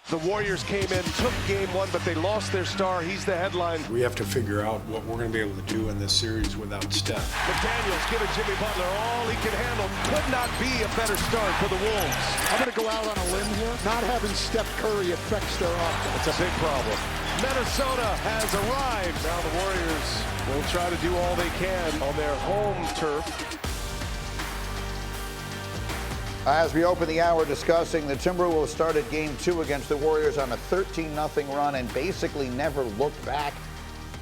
The Warriors came in, took game one, but they lost their star. He's the headline. We have to figure out what we're going to be able to do in this series without Steph. McDaniels giving Jimmy Butler all he can handle. Could not be a better start for the Wolves. I'm going to go out on a limb here. Not having Steph Curry affects their offense. It's a big problem. Minnesota has arrived. Now the Warriors will try to do all they can on their home turf. As we open the hour discussing, the Timberwolves started game 2 against the Warriors on a 13-0 run and basically never looked back.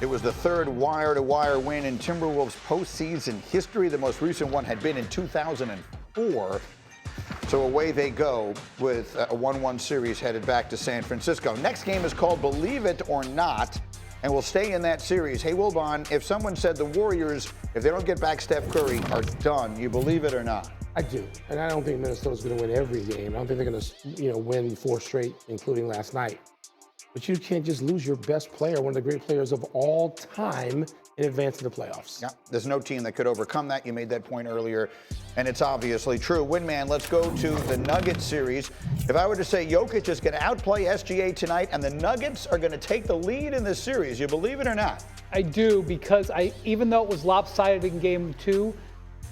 It was the third wire-to-wire win in Timberwolves postseason history. The most recent one had been in 2004. So away they go with a 1-1 series headed back to San Francisco. Next game is called Believe It or Not, and we'll stay in that series. Hey, Wilbon, if someone said the Warriors, if they don't get back Steph Curry, are done, you believe it or not? I do, and I don't think Minnesota's going to win every game. I don't think they're going to, win 4 straight, including last night. But you can't just lose your best player, one of the great players of all time, in advance of the playoffs. Yeah, there's no team that could overcome that. You made that point earlier, and it's obviously true. Windman, let's go to the Nuggets series. If I were to say Jokic is going to outplay SGA tonight, and the Nuggets are going to take the lead in this series, you believe it or not? I do, because even though it was lopsided in game 2,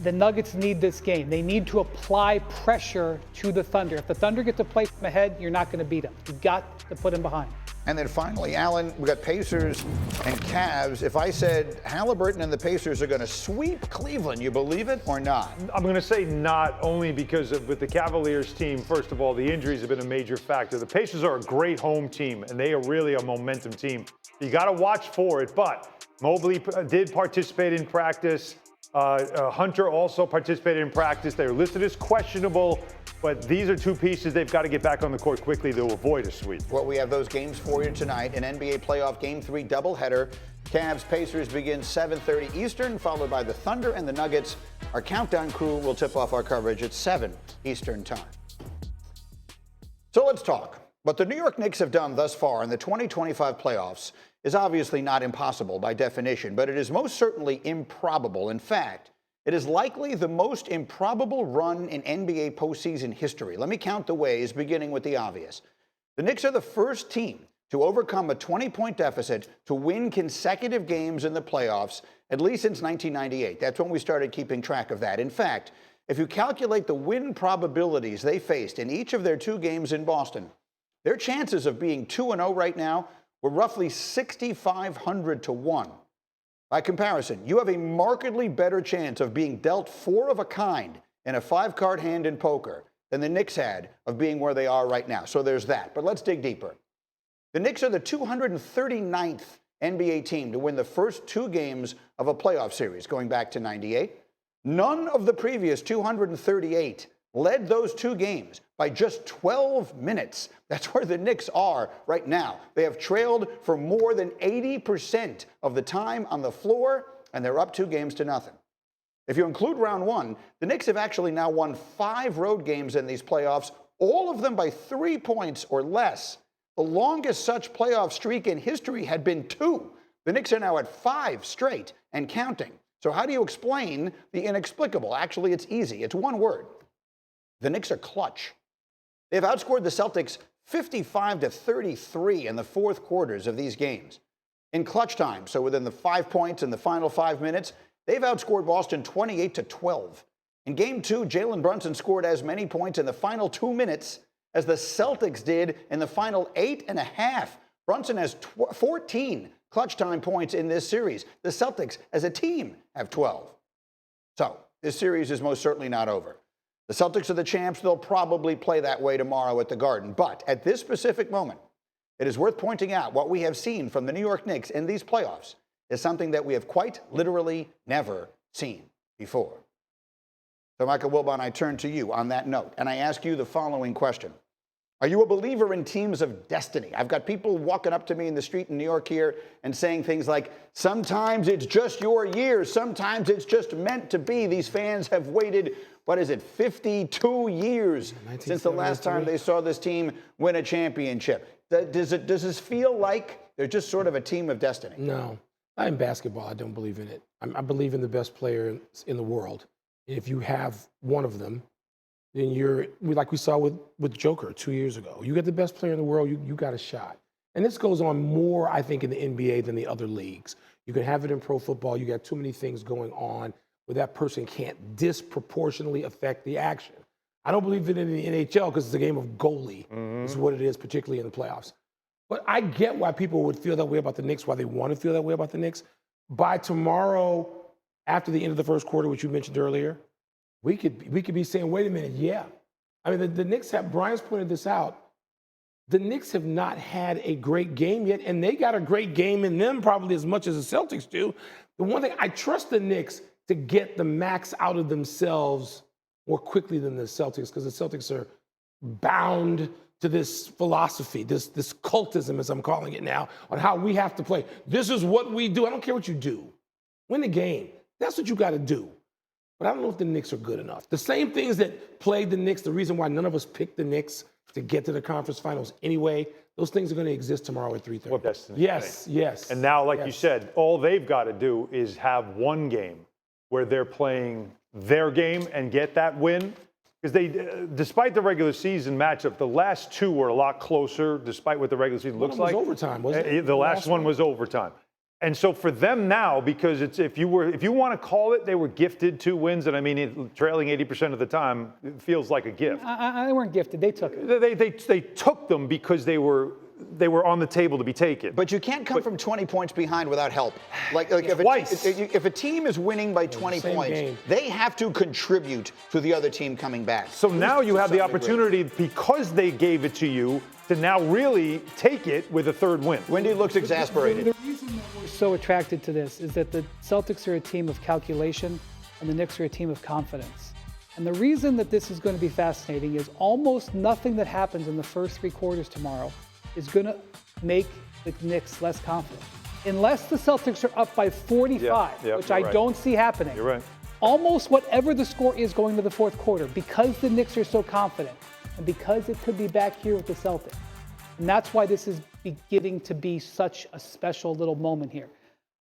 the Nuggets need this game. They need to apply pressure to the Thunder. If the Thunder get to play from ahead, you're not going to beat them. You've got to put them behind. And then finally, Alan, we got Pacers and Cavs. If I said Halliburton and the Pacers are going to sweep Cleveland, you believe it or not? I'm going to say not, only because with the Cavaliers team, first of all, the injuries have been a major factor. The Pacers are a great home team, and they are really a momentum team. You got to watch for it, but Mobley did participate in practice. Hunter also participated in practice. They're listed as questionable, but these are 2 pieces they've got to get back on the court quickly to avoid a sweep. Well, we have those games for you tonight. An NBA playoff Game 3 doubleheader. Cavs-Pacers begins 7:30 Eastern, followed by the Thunder and the Nuggets. Our countdown crew will tip off our coverage at 7 Eastern time. So let's talk. What the New York Knicks have done thus far in the 2025 playoffs is obviously not impossible by definition, but it is most certainly improbable. In fact, it is likely the most improbable run in NBA postseason history. Let me count the ways, beginning with the obvious. The Knicks are the first team to overcome a 20-point deficit to win consecutive games in the playoffs, at least since 1998. That's when we started keeping track of that. In fact, if you calculate the win probabilities they faced in each of their 2 games in Boston, their chances of being 2-0 right now were roughly 6,500 to 1. By comparison, you have a markedly better chance of being dealt 4 of a kind in a 5-card hand in poker than the Knicks had of being where they are right now. So there's that. But let's dig deeper. The Knicks are the 239th NBA team to win the first 2 games of a playoff series going back to '98. None of the previous 238 led those 2 games by just 12 minutes. That's where the Knicks are right now. They have trailed for more than 80% of the time on the floor, and they're up 2 games to nothing. If you include round 1, the Knicks have actually now won 5 road games in these playoffs, all of them by 3 points or less. The longest such playoff streak in history had been 2. The Knicks are now at 5 straight and counting. So how do you explain the inexplicable? Actually, it's easy. It's one word. The Knicks are clutch. They've outscored the Celtics 55-33 in the 4th quarters of these games. In clutch time, so within the 5 points in the final 5 minutes, they've outscored Boston 28-12. In Game 2, Jalen Brunson scored as many points in the final 2 minutes as the Celtics did in the final 8.5. Brunson has 14 clutch time points in this series. The Celtics, as a team, have 12. So this series is most certainly not over. The Celtics are the champs. They'll probably play that way tomorrow at the Garden. But at this specific moment, it is worth pointing out what we have seen from the New York Knicks in these playoffs is something that we have quite literally never seen before. So, Michael Wilbon, I turn to you on that note, and I ask you the following question. Are you a believer in teams of destiny? I've got people walking up to me in the street in New York here and saying things like, sometimes it's just your year, sometimes it's just meant to be. These fans have waited, 52 years since the last time they saw this team win a championship. Does this feel like they're just sort of a team of destiny? No. Not in basketball. I don't believe in it. I believe in the best player in the world. And if you have one of them, then like we saw with Joker 2 years ago. You get the best player in the world, you got a shot. And this goes on more, I think, in the NBA than the other leagues. You can have it in pro football. You got too many things going on where that person can't disproportionately affect the action. I don't believe it in the NHL because it's a game of goalie. Is what it is, particularly in the playoffs. But I get why people would feel that way about the Knicks, why they want to feel that way about the Knicks. By tomorrow, after the end of the first quarter, which you mentioned earlier, we could be saying, wait a minute, yeah. I mean, the Knicks have, Brian's pointed this out, the Knicks have not had a great game yet, and they got a great game in them probably as much as the Celtics do. The one thing, I trust the Knicks to get the max out of themselves more quickly than the Celtics, because the Celtics are bound to this philosophy, this cultism, as I'm calling it now, on how we have to play. This is what we do. I don't care what you do. Win the game. That's what you got to do. But I don't know if the Knicks are good enough. The same things that plagued the Knicks, the reason why none of us picked the Knicks to get to the conference finals anyway, those things are going to exist tomorrow at 3:30. Well, destiny. Yes. And now, like you said, all they've got to do is have one game where they're playing their game and get that win. Because they, despite the regular season matchup, the last two were a lot closer, despite what the regular season looks like. It was overtime, wasn't it? The last one was overtime. And so for them now, because it's if you want to call it, they were gifted 2 wins, and I mean, trailing 80% of the time, it feels like a gift. They weren't gifted. They took it. They took them because they were on the table to be taken. But you can't come from 20 points behind without help. Like if a team is winning by 20 points, they have to contribute to the other team coming back. So now you have the opportunity, because they gave it to you, to now really take it with a third win. Wendy looks exasperated. The reason that we're so attracted to this is that the Celtics are a team of calculation and the Knicks are a team of confidence. And the reason that this is going to be fascinating is almost nothing that happens in the first 3 quarters tomorrow is going to make the Knicks less confident. Unless the Celtics are up by 45, which I don't see happening. You're right. Almost whatever the score is going to the fourth quarter, because the Knicks are so confident, and because it could be back here with the Celtics. And that's why this is beginning to be such a special little moment here.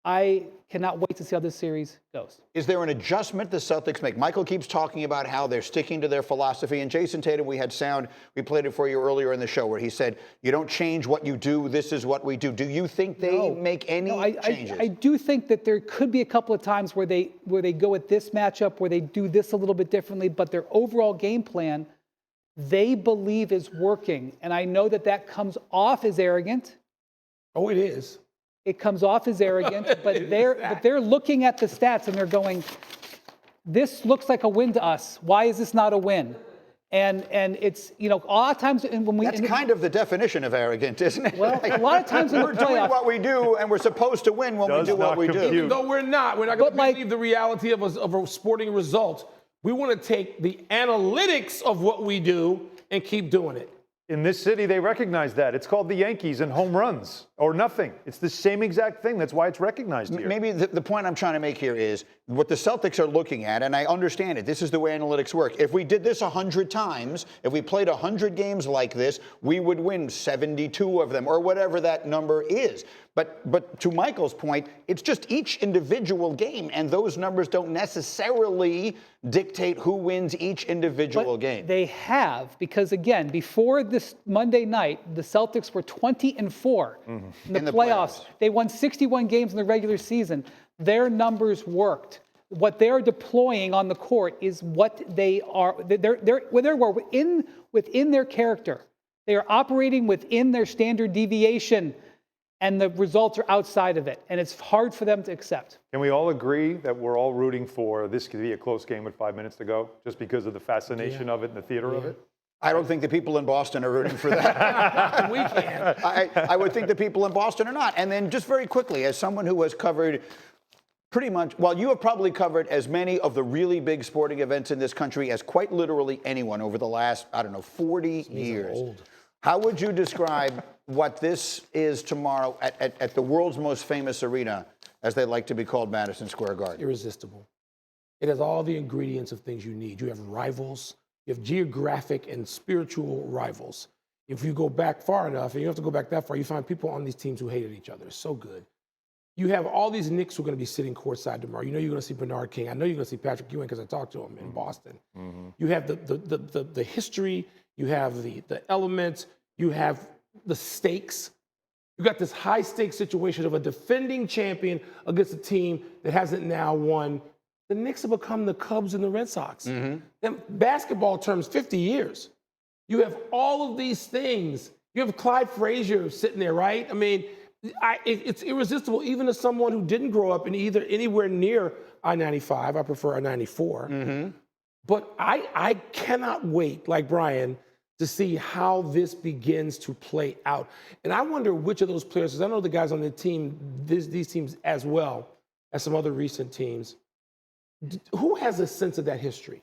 I cannot wait to see how this series goes. Is there an adjustment the Celtics make? Michael keeps talking about how they're sticking to their philosophy. And Jayson Tatum, we had sound, we played it for you earlier in the show, where he said, you don't change what you do, this is what we do. Do you think they make any changes? I do think that there could be a couple of times where they go at this matchup, where they do this a little bit differently, but their overall game plan, they believe is working. And I know that comes off as arrogant. Oh, it is. It comes off as arrogant, but they're looking at the stats and they're going, this looks like a win to us. Why is this not a win? And it's, a lot of times when we... That's kind of the definition of arrogant, isn't it? Well, a lot of times in the we're doing what we do, and we're supposed to win when we do what we do. Even though we're not going to believe the reality of a sporting result. We want to take the analytics of what we do and keep doing it. In this city, they recognize that. It's called the Yankees and home runs or nothing. It's the same exact thing. That's why it's recognized here. Maybe the point I'm trying to make here is what the Celtics are looking at, and I understand it. This is the way analytics work. If we did this 100 times, if we played 100 games like this, we would win 72 of them or whatever that number is. But to Michael's point, it's just each individual game, and those numbers don't necessarily dictate who wins each individual game. They have, because again, before this Monday night, the Celtics were 20-4 in the playoffs. They won 61 games in the regular season. Their numbers worked. What they're deploying on the court is what they are. They're within their character. They are operating within their standard deviation. And the results are outside of it. And it's hard for them to accept. Can we all agree that we're all rooting for this could be a close game with 5 minutes to go, just because of the fascination of it and the theater of it? I don't think the people in Boston are rooting for that. We can. I would think the people in Boston are not. And then just very quickly, as someone who has covered pretty much, well, you have probably covered as many of the really big sporting events in this country as quite literally anyone over the last, 40 years. Old. How would you describe what this is tomorrow at the world's most famous arena, as they like to be called, Madison Square Garden? Irresistible. It has all the ingredients of things you need. You have rivals. You have geographic and spiritual rivals. If you go back far enough, and you don't have to go back that far, you find people on these teams who hated each other. It's so good. You have all these Knicks who are going to be sitting courtside tomorrow. You know you're going to see Bernard King. I know you're going to see Patrick Ewing because I talked to him in Boston. You have the history. You have the elements. You have the stakes. You got this high-stakes situation of a defending champion against a team that hasn't now won. The Knicks have become the Cubs and the Red Sox. In basketball terms, 50 years. You have all of these things. You have Clyde Frazier sitting there, right? I mean, it's irresistible, even as someone who didn't grow up in anywhere near I-95. I prefer I-94. But I cannot wait, like Brian, to see how this begins to play out. And I wonder which of those players, because I know the guys on the team, these teams as well as some other recent teams, who has a sense of that history?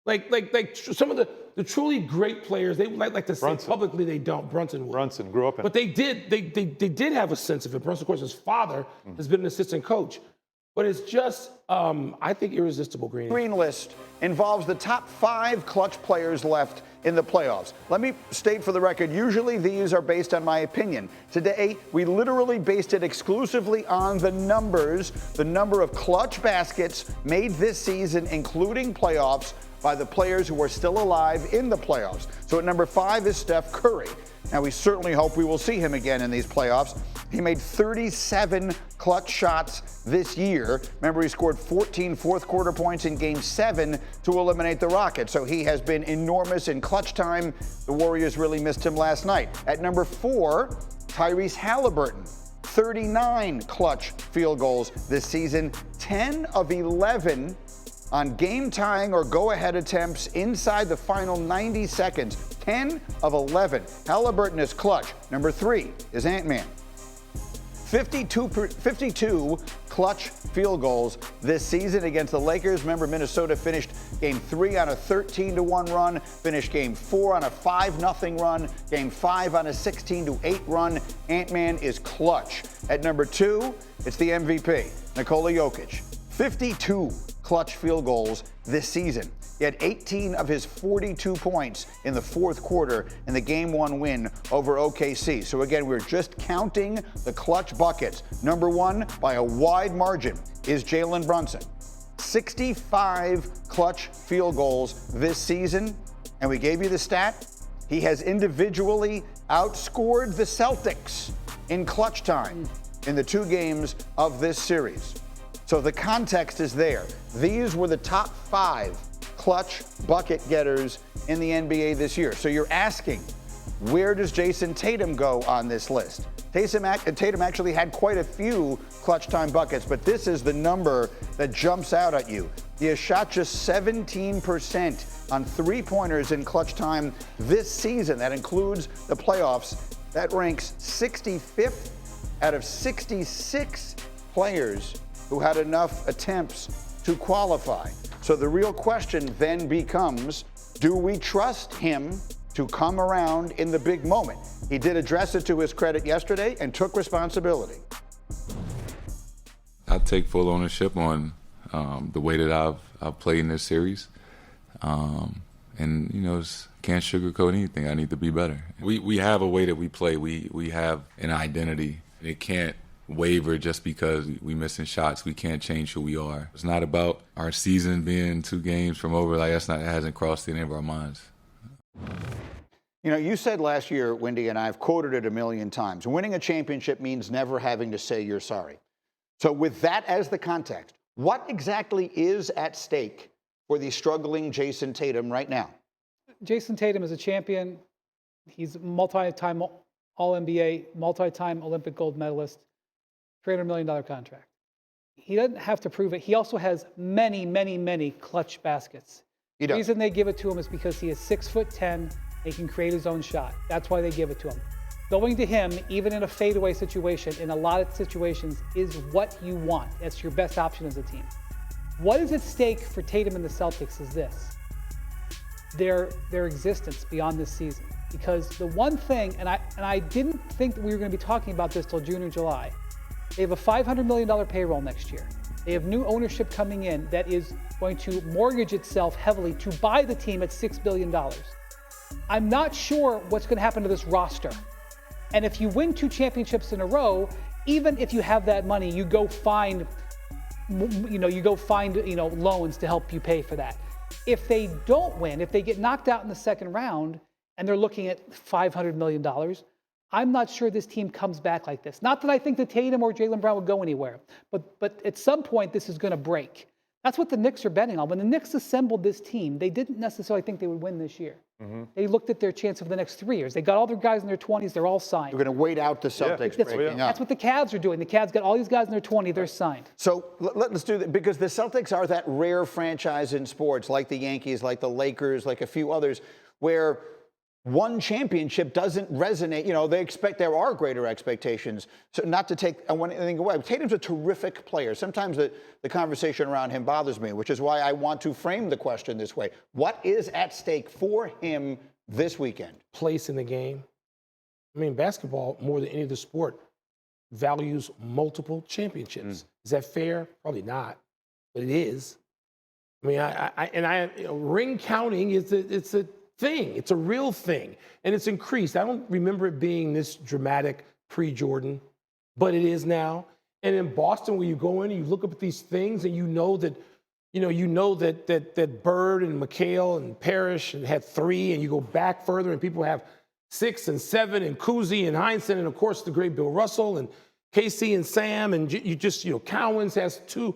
Like some of the truly great players, they like to say publicly they don't. Brunson grew up in. But they did have a sense of it. Brunson, of course, his father has been an assistant coach. But it's just, I think, irresistible, Green. Green list involves the top 5 clutch players left in the playoffs. Let me state for the record, usually these are based on my opinion. Today, we literally based it exclusively on the numbers, the number of clutch baskets made this season, including playoffs, by the players who are still alive in the playoffs. So at number 5 is Steph Curry. Now, we certainly hope we will see him again in these playoffs. He made 37 clutch shots this year. Remember, he scored 14 fourth-quarter points in Game 7 to eliminate the Rockets. So he has been enormous in clutch time. The Warriors really missed him last night. At number 4, Tyrese Halliburton. 39 clutch field goals this season, 10 of 11 on game-tying or go-ahead attempts inside the final 90 seconds. 10 of 11. Halliburton is clutch. Number 3 is Ant-Man. 52 clutch field goals this season against the Lakers. Remember, Minnesota finished Game 3 on a 13-1 run, finished Game 4 on a 5-0 run, Game 5 on a 16-8 run. Ant-Man is clutch. At number 2, it's the MVP, Nikola Jokic. 52 clutch field goals this season. He had 18 of his 42 points in the fourth quarter in the Game 1 win over OKC. So again, we're just counting the clutch buckets. Number 1, by a wide margin, is Jalen Brunson. 65 clutch field goals this season. And we gave you the stat. He has individually outscored the Celtics in clutch time in the 2 games of this series. So the context is there. These were the top 5 clutch bucket getters in the NBA this year. So you're asking, where does Jayson Tatum go on this list? Tatum actually had quite a few clutch time buckets, but this is the number that jumps out at you. He has shot just 17% on 3-pointers in clutch time this season. That includes the playoffs. That ranks 65th out of 66 players who had enough attempts to qualify. So the real question then becomes, do we trust him to come around in the big moment? He did address it to his credit yesterday and took responsibility. I take full ownership on the way that I've played in this series. And, you know, can't sugarcoat anything. I need to be better. We have a way that we play. We have an identity. It can't waver just because we missing shots. We can't change who we are. It's not about our season being 2 games from over. Like, that hasn't crossed any of our minds. You know, you said last year, Windy, and I've quoted it a million times, winning a championship means never having to say you're sorry. So with that as the context, what exactly is at stake for the struggling Jayson Tatum right now? Jayson Tatum is a champion. He's a multi-time All-NBA, multi-time Olympic gold medalist. $300 million contract. He doesn't have to prove it. He also has many, many, many clutch baskets. The reason they give it to him is because he is 6'10". He can create his own shot. That's why they give it to him. Going to him, even in a fadeaway situation, in a lot of situations, is what you want. That's your best option as a team. What is at stake for Tatum and the Celtics is this: their existence beyond this season. Because the one thing, and I didn't think that we were going to be talking about this till June or July. They have a $500 million payroll next year. They have new ownership coming in that is going to mortgage itself heavily to buy the team at $6 billion. I'm not sure what's going to happen to this roster. And if you win 2 championships in a row, even if you have that money, you go find, loans to help you pay for that. If they don't win, if they get knocked out in the second round and they're looking at $500 million, I'm not sure this team comes back like this. Not that I think that Tatum or Jaylen Brown would go anywhere, but at some point this is going to break. That's what the Knicks are betting on. When the Knicks assembled this team, they didn't necessarily think they would win this year. They looked at their chance over the next 3 years. They got all their guys in their 20s. They're all signed. We're going to wait out the Celtics breaking up. That's what the Cavs are doing. The Cavs got all these guys in their 20s. They're signed. So let's do that, because the Celtics are that rare franchise in sports, like the Yankees, like the Lakers, like a few others, where one championship doesn't resonate. There are greater expectations. So not to take anything away. Tatum's a terrific player. Sometimes the conversation around him bothers me, which is why I want to frame the question this way. What is at stake for him this weekend? Place in the game. I mean, basketball, more than any other sport, values multiple championships. Is that fair? Probably not, but it is. I mean, ring counting it's a thing. It's a real thing, and it's increased. I don't remember it being this dramatic pre-Jordan, but it is now. And in Boston, where you go in and you look up at these things, and you know that Bird and McHale and Parrish had 3, and you go back further, and people have 6 and 7, and Cousy and Heinsohn, and of course the great Bill Russell and KC and Sam, and Cowens has 2.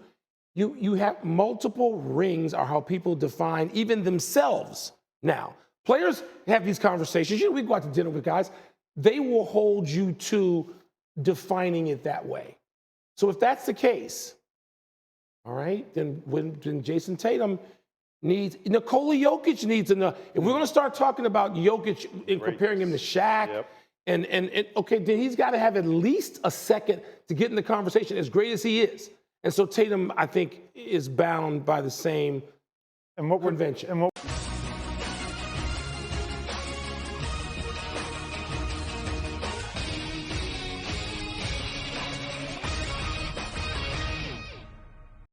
You have multiple rings are how people define even themselves now. Players have these conversations. We go out to dinner with guys. They will hold you to defining it that way. So if that's the case, all right, then Jayson Tatum needs, Nikola Jokic needs enough. If we're going to start talking about Jokic and comparing him to Shaq, and okay, then he's got to have at least a second to get in the conversation, as great as he is. And so Tatum, I think, is bound by the same convention.